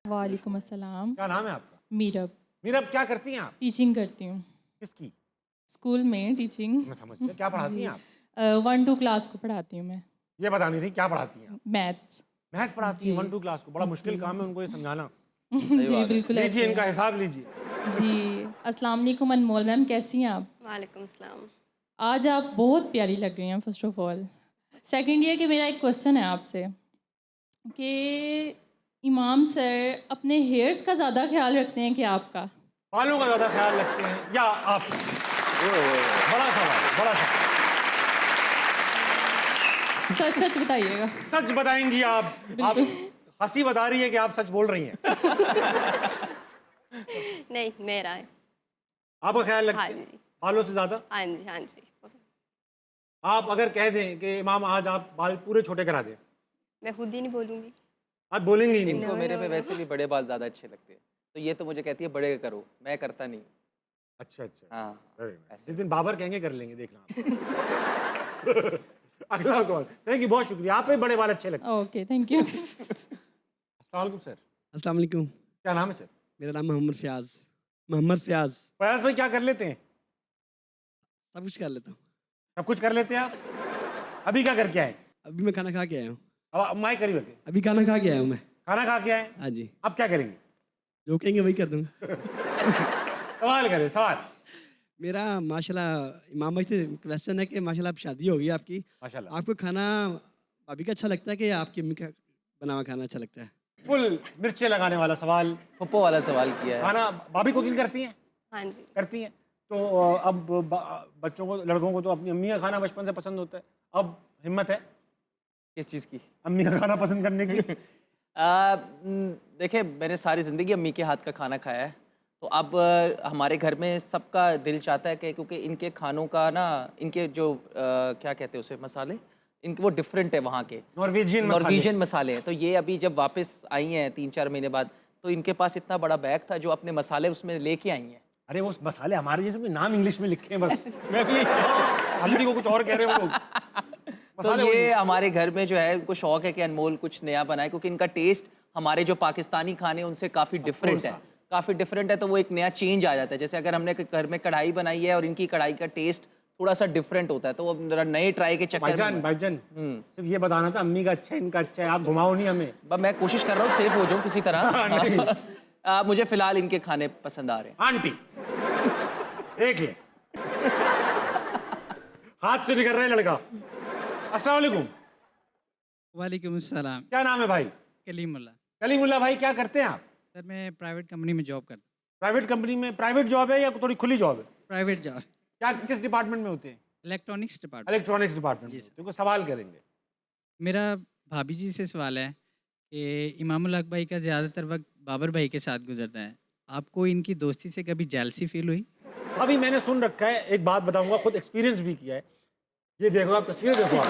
वालेकुम अस्सलाम। क्या नाम है आपका? मीरब। मीरब, क्या करती हैं आप? टीचिंग करती हूँ। किसकी? स्कूल में टीचिंग। मैं समझ गया। क्या पढ़ाती जी। हैं आप? 1-2 क्लास को पढ़ाती हूँ मैं। ये बता नहीं रही क्या पढ़ाती हैं आप? मैथ्स। मैथ पढ़ाती हैं जी। 1-2 क्लास को। बड़ा मुश्किल जी। काम है उनको ये समझाना। सही जी, बात है। बिल्कुल लीजिए ऐसे इनका है। हिसाब लीजिए। जी। अस्सलाम वालेकुम अनमोल मैम, कैसी हैं आप? वालेकुम सलाम। आज आप बहुत प्यारी लग रही हैं फ़र्स्ट ऑफ़ ऑल। सेकंड ये कि मेरा एक क्वेश्चन है आपसे कि इमाम सर अपने हेयर्स का ज़्यादा ख़्याल रखते हैं कि आपका? बालों का ज़्यादा ख्याल रखते हैं या आपका? बड़ा सवाल, बड़ा सवाल। सच-सच बताइएगा। सच बताएंगी आप? आप हंसी बता रही है कि आप सच बोल रही हैं। नहीं, मेरा है। आपका ख्याल हाँ रखते हैं जी। बालों से ज़्यादा? हाँ जी, हाँ जी। आप अगर कह दें कि इमाम आज आप बाल पूरे छोटे करा दें, मैं खुद ही नहीं बोलूँगी। आप बोलेंगे ही नहीं। इनको नो, मेरे नो, पे नो। वैसे भी बड़े बाल ज़्यादा अच्छे लगते हैं। तो ये तो मुझे कहती है बड़े करो, मैं करता नहीं। अच्छा अच्छा। हाँ, Very nice. ऐसे। जिस दिन बाबर कहेंगे कर लेंगे, देखना आप। अगला कॉल। थैंक यू, बहुत शुक्रिया। आप पे बड़े बाल अच्छे लगते हैं। Okay, thank you. अस्सलाम वालेकुम सर। अस्सलाम वालेकुम। क्या नाम है सर? मेरा नाम मोहम्मद फ़याज़। मोहम्मद फ़याज़। फयाज भाई क्या कर लेते हैं? सब कुछ कर लेता हूँ। सब कुछ कर लेते हैं आप? अभी क्या करके आए? अभी मैं खाना खा के आया हूँ। अब माइक करीब रखें। अभी खाना खा के आया हूँ मैं। खाना खा के आए? हाँ जी। अब क्या करेंगे? जो कहेंगे वही कर दूँगा। सवाल करें, सवाल। मेरा माशाल्लाह इमाम भाई से क्वेश्चन है कि माशाल्लाह अब शादी हो गई आपकी। माशाल्लाह। आपको खाना भाभी का अच्छा लगता है कि आपकी अम्मी का बना हुआ खाना अच्छा लगता है? फुल मिर्चें लगाने वाला सवाल। फुप्पो वाला सवाल किया है। खाना भाभी कुकिंग करती हैं? हाँ जी। करती हैं। तो अब बच्चों को, लड़कों को तो अपनी अम्मी का खाना बचपन से पसंद होता है। अब हिम्मत है किस चीज़ की? अम्मी का खाना पसंद करने की? देखिए मैंने सारी ज़िंदगी अम्मी के हाथ का खाना खाया है। तो अब हमारे घर में सबका दिल चाहता है कि क्योंकि इनके खानों का ना, इनके जो क्या कहते हैं उसे, मसाले, इनके वो डिफरेंट है वहाँ के। नॉर्वेजियन मसाले। नॉर्वेजियन मसाले हैं। तो ये अभी जब वापस आई हैं 3-4 महीने बाद, तो इनके पास इतना बड़ा बैग था जो अपने मसाले उसमें लेके आई हैं। अरे वो मसाले हमारे जैसे कोई नाम इंग्लिश में लिखे हैं बस। मैं भी हल्दी को कुछ और कह रहे हैं वो लोग। तो मसाले ये वही। हमारे घर में जो है उनको शौक है कि अनमोल कुछ नया बनाए, क्योंकि इनका टेस्ट हमारे जो पाकिस्तानी खाने हैं उनसे काफ़ी डिफरेंट है। काफ़ी डिफरेंट है, तो वो एक नया चेंज आ जाता है। जैसे अगर हमने घर में कढ़ाई बनाई है और इनकी कढ़ाई का टेस्ट थोड़ा सा डिफरेंट होता है, तो वो जरा नए ट्राई के चक्कर भाईजान में भाईजान सिर्फ ये बताना था अम्मी का अच्छा है इनका अच्छा है, आप घुमाओ नहीं हमें। मैं कोशिश कर रहा हूँ सेफ हो जाऊँ किसी नहीं। तरह। मुझे फिलहाल इनके खाने पसंद आ रहे हैं। आंटी देख ले, हाथ से निकल रहा है लड़का। अस्सलाम वालेकुम। वालेकुम अस्सलाम। क्या नाम है भाई? कलीमुल्ला। कलीमुल्ला भाई, क्या करते हैं आप? सर मैं प्राइवेट कंपनी में जॉब करता हूँ। प्राइवेट कंपनी में? प्राइवेट जॉब है या थोड़ी खुली जॉब है? प्राइवेट जॉब, क्या किस डिपार्टमेंट में होते हैं? Electronics department. इलेक्ट्रॉनिक्स डिपार्टमेंट में जी होते हैं। कोई सवाल करेंगे? मेरा भाभी जी से सवाल है कि इमामुल हक भाई का ज़्यादातर वक्त बाबर भाई के साथ गुजरता है। आपको इनकी दोस्ती से कभी जेलसी फील हुई? अभी मैंने सुन रखा है, एक बात बताऊंगा, खुद एक्सपीरियंस भी किया है। ये देखो आप, तस्वीर देखो आप।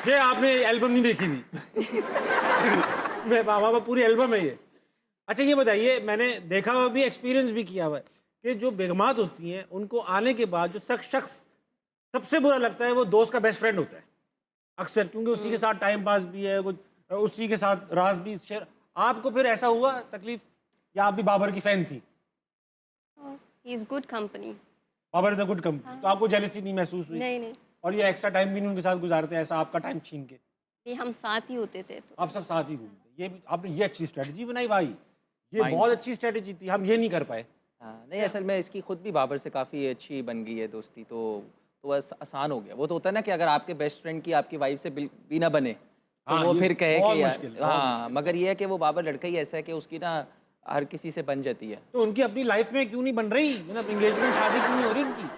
ये आपने एल्बम नहीं देखी थी? मैं बाबा पूरी एल्बम है ये। अच्छा ये बताइए, मैंने देखा हुआ भी, एक्सपीरियंस भी किया हुआ है कि जो बेगमात होती हैं उनको आने के बाद जो शख्स सबसे बुरा लगता है वो दोस्त का बेस्ट फ्रेंड होता है अक्सर, क्योंकि उसी के साथ टाइम पास भी है, कुछ उसी के साथ राज भी शेयर। आपको फिर ऐसा हुआ तकलीफ, या आप भी बाबर की फैन थी? He is good company. Babar is a good company, तो आपको जेलसी नहीं महसूस हुई? नहीं, नहीं। और ये एक्स्ट्रा टाइम भी नहीं उनके साथ गुजारते ऐसा आपका टाइम छीन के? ये हम साथ ही होते थे तो। आप सब साथ ही घूमते, ये भी आपने ये अच्छी स्ट्रेटजी बनाई भाई, ये Mind. बहुत अच्छी स्ट्रेटजी थी, हम ये नहीं कर पाए। हाँ, नहीं असल में इसकी खुद भी बाबर से काफ़ी अच्छी बन गई है दोस्ती, तो आसान हो गया। वो तो होता है ना कि अगर आपके बेस्ट फ्रेंड की आपकी वाइफ से भी ना बने, तो हाँ, वो ये फिर कहे बहुत कि मुश्किल है, बहुत हाँ, मगर ये है कि वो बाबर लड़का ही ऐसा है कि उसकी ना हर किसी से बन जाती है। तो उनकी अपनी लाइफ में क्यों नहीं बन रही, मतलब एंगेजमेंट शादी क्यों नहीं हो रही उनकी?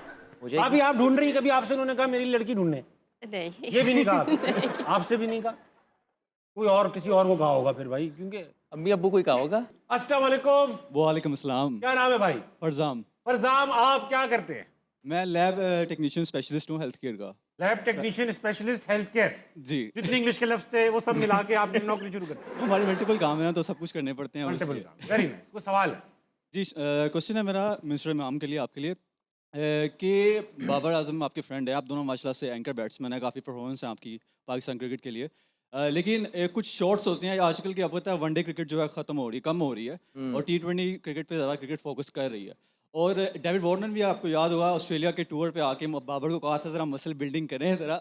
मुझे अभी आप ढूंढ रही, कभी आपसे उन्होंने कहा मेरी लड़की ढूंढने? नहीं। ये भी नहीं कहा? आपसे भी नहीं कहा? कोई और किसी और को कहा होगा फिर भाई, क्योंकि। अम्मी अब्बू कोई कहा होगा। अस्सलाम वालेकुम। वालेकुम अस्सलाम। क्या नाम है भाई? फरजाम। फरजाम, आप क्या करते हैं? मैं लैब टेक्नीशियन स्पेशलिस्ट हूँ हेल्थ केयर का। Lab technician specialist health care. जी। जितने इंग्लिश के लफ्ज थे वो सब मिला के आपने नौकरी शुरू कर दी। हमारे मल्टीपल काम है ना, तो सब कुछ करने पड़ते हैं। मल्टीपल काम, वेरी नाइस। कोई सवाल है? जी, क्वेश्चन है मेरा मिनिस्टर इमाम के लिए, आपके लिए। कि बाबर आजम आपके फ्रेंड है, आप दोनों माशाल्लाह से एंकर बैट्समैन है, काफ़ी परफॉर्मेंस है आपकी पाकिस्तान क्रिकेट के लिए। लेकिन कुछ शॉट्स होते हैं आजकल की, आपको पता है वनडे क्रिकेट जो है ख़त्म हो रही है, कम हो रही है, और T20 क्रिकेट पे ज़्यादा क्रिकेट फोकस कर रही है। और डेविड वार्नर भी आपको याद होगा ऑस्ट्रेलिया के टूर पे आके बाबर को कहा था ज़रा मसल बिल्डिंग करें, ज़रा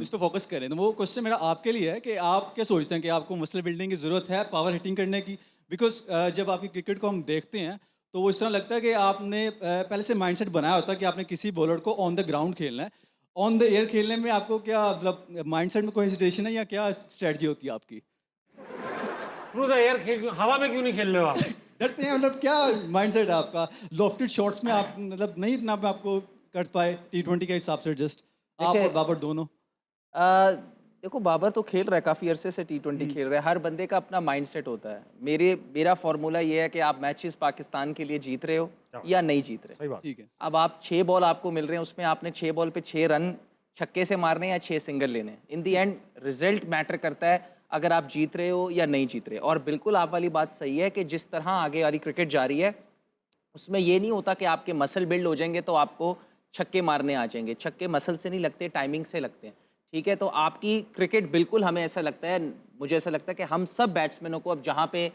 इस पर फोकस करें। तो वो क्वेश्चन मेरा आपके लिए है कि आप क्या सोचते हैं कि आपको मसल बिल्डिंग की ज़रूरत है पावर हिटिंग करने की? बिकॉज जब आपकी क्रिकेट को हम देखते हैं तो वो इस तरह लगता है कि आपने पहले से माइंडसेट बनाया होता है कि आपने किसी बॉलर को ऑन द ग्राउंड खेलना है। ऑन द एयर खेलने में आपको क्या मतलब माइंडसेट में कोई हेजिटेशन है या क्या स्ट्रेटजी होती है आपकी? थ्रू द एयर खेल, हवा में क्यों नहीं खेल रहे हो आप? डरते हैं मतलब क्या माइंडसेट है आपका? लॉफ्टेड शॉट्स में आप मतलब नहीं इतना आपको कर पाए T20 के हिसाब से? जस्ट आप और बाबर दोनों। देखो बाबर तो खेल रहा है, काफ़ी अरसे से T20 खेल रहा है। हर बंदे का अपना माइंडसेट होता है। मेरा फार्मूला ये है कि आप मैचेस पाकिस्तान के लिए जीत रहे हो या नहीं जीत रहे। सही बात। ठीक है। अब आप 6 बॉल आपको मिल रहे हैं, उसमें आपने 6 बॉल पे 6 रन छक्के से मारने हैं या 6 सिंगल लेने हैं। इन दी एंड रिजल्ट मैटर करता है अगर आप जीत रहे हो या नहीं जीत रहे। और बिल्कुल आप वाली बात सही है कि जिस तरह आगे वाली क्रिकेट जा रही है उसमें ये नहीं होता कि आपके मसल बिल्ड हो जाएंगे तो आपको छक्के मारने आ जाएंगे। छक्के मसल से नहीं लगते, टाइमिंग से लगते हैं। ठीक है, तो आपकी क्रिकेट बिल्कुल, हमें ऐसा लगता है, मुझे ऐसा लगता है कि हम सब बैट्समैनों को अब जहाँ पे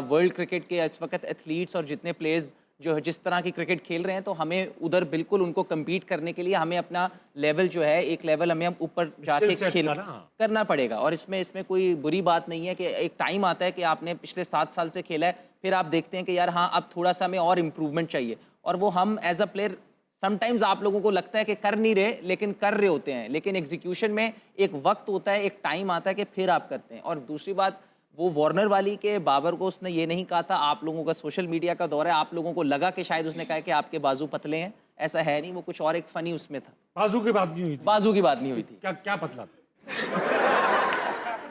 वर्ल्ड क्रिकेट के इस वक्त एथलीट्स और जितने प्लेयर्स जो है जिस तरह की क्रिकेट खेल रहे हैं, तो हमें उधर बिल्कुल उनको कम्पीट करने के लिए हमें अपना लेवल जो है, एक लेवल हमें हम ऊपर जाके खेल करना पड़ेगा। और इसमें कोई बुरी बात नहीं है कि एक टाइम आता है कि आपने पिछले 7 साल से खेला है, फिर आप देखते हैं कि यार हाँ अब थोड़ा सा हमें और इम्प्रूवमेंट चाहिए, और वो हम एज अ प्लेयर समटाइम्स आप लोगों को लगता है कि कर नहीं रहे लेकिन कर रहे होते हैं, लेकिन एग्जीक्यूशन में एक वक्त होता है, एक टाइम आता है कि फिर आप करते हैं। और दूसरी बात वो वार्नर वाली के बाबर को उसने ये नहीं कहा था, आप लोगों का सोशल मीडिया का दौर है, आप लोगों को लगा कि शायद उसने कहा कि आपके बाजू पतले हैं, ऐसा है नहीं, वो कुछ और एक फनी उसमें था। बाजू की बात नहीं हुई थी। बाजू की बात नहीं हुई थी। क्या क्या पतला था?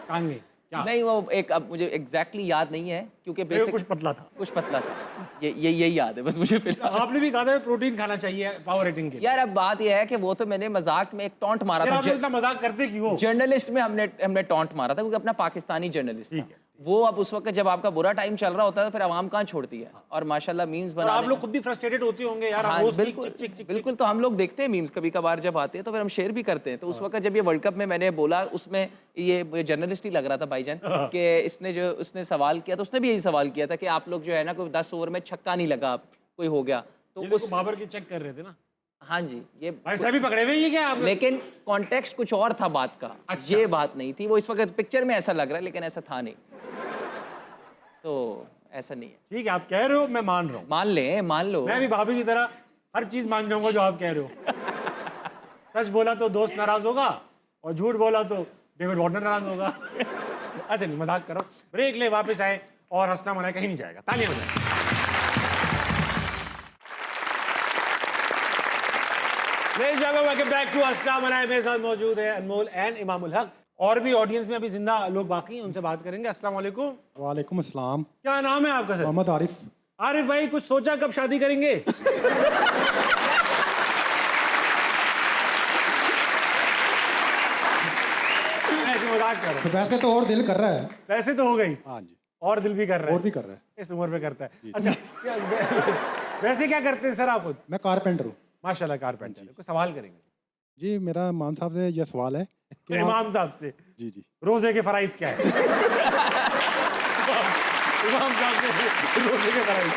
टांगे क्या? नहीं, वो एक, अब मुझे एग्जैक्टली याद नहीं है क्योंकि कुछ बेसिक पतला था। कुछ पतला था, यही याद है बस मुझे फिलहाल। आपने भी कहा था प्रोटीन खाना चाहिए पावर रेटिंग के लिए। यार अब बात यह है कि वो तो मैंने मजाक में एक टॉन्ट मारा यार था। आप लोग इतना मजाक करते क्यों? जर्नलिस्ट में हमने टॉन्ट मारा था क्योंकि अपना पाकिस्तानी जर्नलिस्ट था वो। अब उस वक्त जब आपका बुरा टाइम चल रहा होता है तो फिर आवाम कहाँ छोड़ती है, और माशाल्लाह मीम्स और बना आप लोग खुद भी फ्रस्ट्रेटेड होते होंगे यार। हाँ, रोज बिल्कुल चिक चिक चिक बिल्कुल। तो हम लोग देखते हैं मीम्स कभी कभार जब आते हैं तो फिर हम शेयर भी करते हैं। तो उस वक्त जब ये वर्ल्ड कप में मैंने बोला, उसमें ये जर्नलिस्ट ही लग रहा था भाईजान कि उसने सवाल किया, तो उसने भी यही सवाल किया था कि आप लोग जो है ना कोई 10 ओवर में छक्का नहीं लगा, कोई हो गया तो उस बाबर की चेक कर रहे थे ना। हाँ जी, ये भाई साहब भी पकड़े हुए हैं ये क्या आप? लेकिन कॉन्टेक्स्ट कुछ और था बात का। अच्छा। ये बात नहीं थी, वो इस वक्त पिक्चर में ऐसा लग रहा है लेकिन ऐसा था नहीं, तो ऐसा नहीं है। ठीक है, आप कह रहे हो, मैं मान रहा हूँ। मान लो। मैं भी भाभी की तरह हर चीज मान जाऊंगा जो आप कह रहे हो। सच बोला तो दोस्त नाराज होगा और झूठ बोला तो डेविड वार्नर नाराज होगा। अच्छा नहीं, मजाक करो। ब्रेक ले, वापस आए और हंसना मना कहीं नहीं जाएगा। तालियां बजाएं। वेलकम बैक टू हंसना मना। मेरे साथ मौजूद है अनमोल एंड इमामुल हक। और भी ऑडियंस में अभी जिंदा लोग बाकी हैं, उनसे बात करेंगे। अस्सलाम वालेकुम। वालेकुम अस्सलाम। क्या नाम है आपका सर? मोहम्मद आरिफ। आरिफ भाई, कुछ सोचा कब शादी करेंगे? ऐसे मजाक कर रहा हूं। तो वैसे तो और दिल कर रहा है। वैसे तो हो गई, हाँ जी, और दिल भी कर रहा है। और भी कर रहा है। इस उम्र में करता है। अच्छा वैसे क्या करते हैं सर आप खुद? मैं कारपेंटर हूँ माशाल्लाह कारपेंटर। कुछ सवाल करेंगे जी। मेरा मान साहब से यह सवाल है कि इमाम साहब से। जी जी, रोजे के फराइज क्या है? इमाम साहब से रोजे के फराइज।